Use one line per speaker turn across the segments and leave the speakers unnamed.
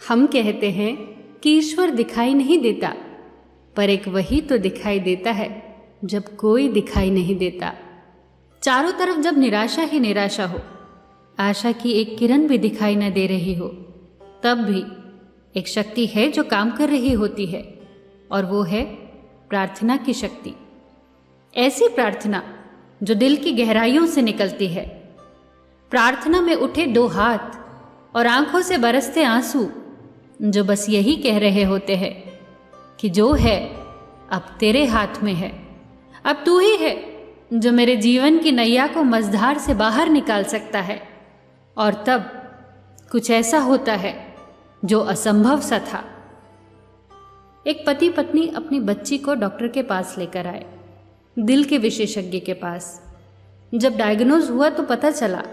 हम कहते हैं कि ईश्वर दिखाई नहीं देता, पर एक वही तो दिखाई देता है जब कोई दिखाई नहीं देता। चारों तरफ जब निराशा ही निराशा हो, आशा की एक किरण भी दिखाई न दे रही हो, तब भी एक शक्ति है जो काम कर रही होती है, और वो है प्रार्थना की शक्ति। ऐसी प्रार्थना जो दिल की गहराइयों से निकलती है। प्रार्थना में उठे दो हाथ और आंखों से बरसते आंसू जो बस यही कह रहे होते हैं कि जो है अब तेरे हाथ में है, अब तू ही है जो मेरे जीवन की नैया को मझधार से बाहर निकाल सकता है। और तब कुछ ऐसा होता है जो असंभव सा था। एक पति पत्नी अपनी बच्ची को डॉक्टर के पास लेकर आए, दिल के विशेषज्ञ के पास। जब डायग्नोज हुआ तो पता चला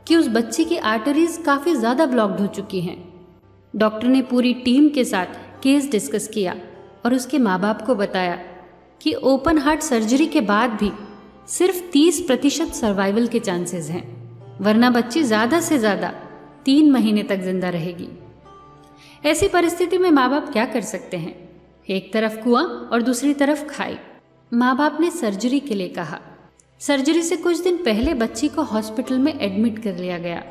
कि उस बच्ची की आर्टरीज काफ़ी ज़्यादा ब्लॉक्ड हो चुकी हैं। डॉक्टर ने पूरी टीम के साथ केस डिस्कस किया और उसके माँ बाप को बताया कि ओपन हार्ट सर्जरी के बाद भी सिर्फ 30% सर्वाइवल के चांसेस हैं, वरना बच्ची ज़्यादा से ज़्यादा 3 महीने तक जिंदा रहेगी। ऐसी परिस्थिति में माँ बाप क्या कर सकते हैं? एक तरफ कुआं और दूसरी तरफ खाई। माँ बाप ने सर्जरी के लिए कहा। सर्जरी से कुछ दिन पहले बच्ची को हॉस्पिटल में एडमिट कर लिया गया।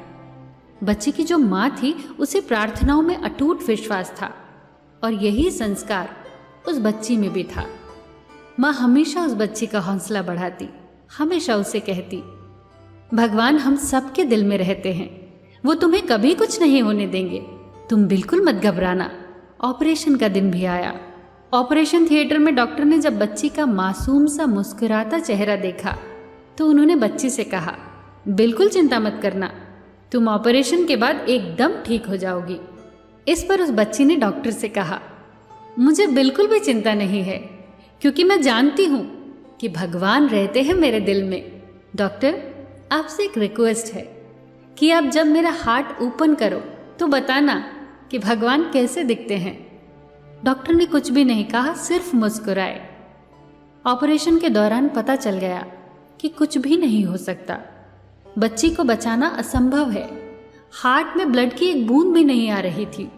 बच्ची की जो माँ थी उसे प्रार्थनाओं में अटूट विश्वास था, और यही संस्कार उस बच्ची में भी था। माँ हमेशा उस बच्ची का हौसला बढ़ाती, हमेशा उसे कहती, भगवान हम सबके दिल में रहते हैं, वो तुम्हें कभी कुछ नहीं होने देंगे, तुम बिल्कुल मत घबराना। ऑपरेशन का दिन भी आया। ऑपरेशन थिएटर में डॉक्टर ने जब बच्ची का मासूम सा मुस्कुराता चेहरा देखा तो उन्होंने बच्ची से कहा, बिल्कुल चिंता मत करना, तुम ऑपरेशन के बाद एकदम ठीक हो जाओगी। इस पर उस बच्ची ने डॉक्टर से कहा, मुझे बिल्कुल भी चिंता नहीं है, क्योंकि मैं जानती हूँ कि भगवान रहते हैं मेरे दिल में। डॉक्टर, आपसे एक रिक्वेस्ट है कि आप जब मेरा हार्ट ओपन करो तो बताना कि भगवान कैसे दिखते हैं। डॉक्टर ने कुछ भी नहीं कहा, सिर्फ मुस्कुराए। ऑपरेशन के दौरान पता चल गया कि कुछ भी नहीं हो सकता। बच्ची को बचाना असंभव है। हार्ट में ब्लड की एक बूंद भी नहीं आ रही थी।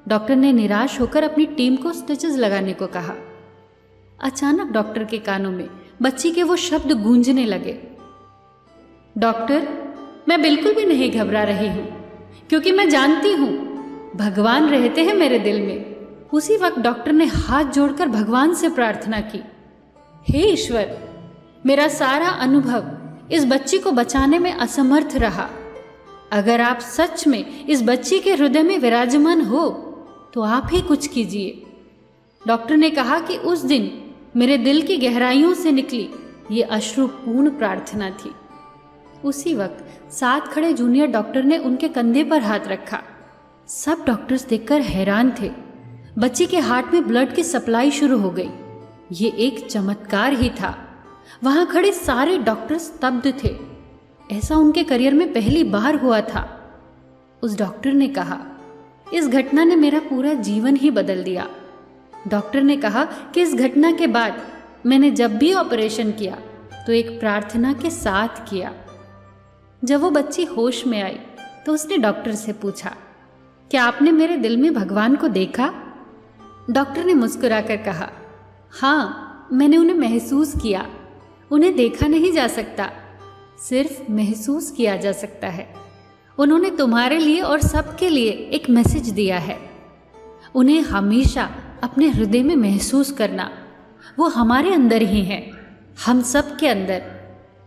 डॉक्टर ने निराश होकर अपनी टीम को स्टिचेस लगाने को कहा। अचानक डॉक्टर के कानों में बच्ची के वो शब्द गूंजने लगे, डॉक्टर, मैं बिल्कुल भी नहीं घबरा रही हूँ, क्योंकि मैं जानती हूँ भगवान रहते हैं मेरे दिल में। उसी वक्त डॉक्टर ने हाथ जोड़कर भगवान से प्रार्थना की, हे ईश्वर, मेरा सारा अनुभव इस बच्ची को बचाने में असमर्थ रहा। अगर आप सच में इस बच्ची के हृदय में विराजमान हो तो आप ही कुछ कीजिए। डॉक्टर ने कहा कि उस दिन मेरे दिल की गहराइयों से निकली ये अश्रुपूर्ण प्रार्थना थी। उसी वक्त साथ खड़े जूनियर डॉक्टर ने उनके कंधे पर हाथ रखा। सब डॉक्टर्स देखकर हैरान थे। बच्ची के हार्ट में ब्लड की सप्लाई शुरू हो गई। ये एक चमत्कार ही था। वहां खड़े सारे डॉक्टर स्तब्ध थे। ऐसा उनके करियर में पहली बार हुआ था। उस डॉक्टर ने कहा, इस घटना ने मेरा पूरा जीवन ही बदल दिया। डॉक्टर ने कहा कि इस घटना के बाद मैंने जब भी ऑपरेशन किया तो एक प्रार्थना के साथ किया। जब वो बच्ची होश में आई तो उसने डॉक्टर से पूछा, क्या आपने मेरे दिल में भगवान को देखा? डॉक्टर ने मुस्कुराकर कहा, हाँ, मैंने उन्हें महसूस किया। उन्हें देखा नहीं जा सकता, सिर्फ महसूस किया जा सकता है। उन्होंने तुम्हारे लिए और सबके लिए एक मैसेज दिया है। उन्हें हमेशा अपने हृदय में महसूस करना, वो हमारे अंदर ही है, हम सब के अंदर।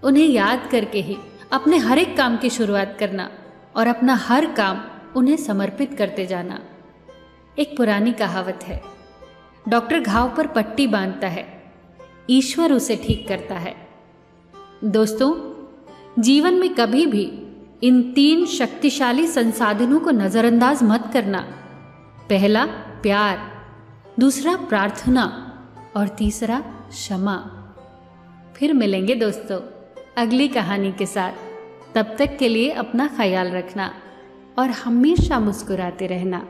उन्हें याद करके ही अपने हर एक काम की शुरुआत करना और अपना हर काम उन्हें समर्पित करते जाना। एक पुरानी कहावत है, डॉक्टर घाव पर पट्टी बांधता है, ईश्वर उसे ठीक करता है। दोस्तों, जीवन में कभी भी इन 3 शक्तिशाली संसाधनों को नजरअंदाज मत करना। पहला प्यार, दूसरा प्रार्थना और तीसरा क्षमा। फिर मिलेंगे दोस्तों अगली कहानी के साथ। तब तक के लिए अपना ख्याल रखना और हमेशा मुस्कुराते रहना।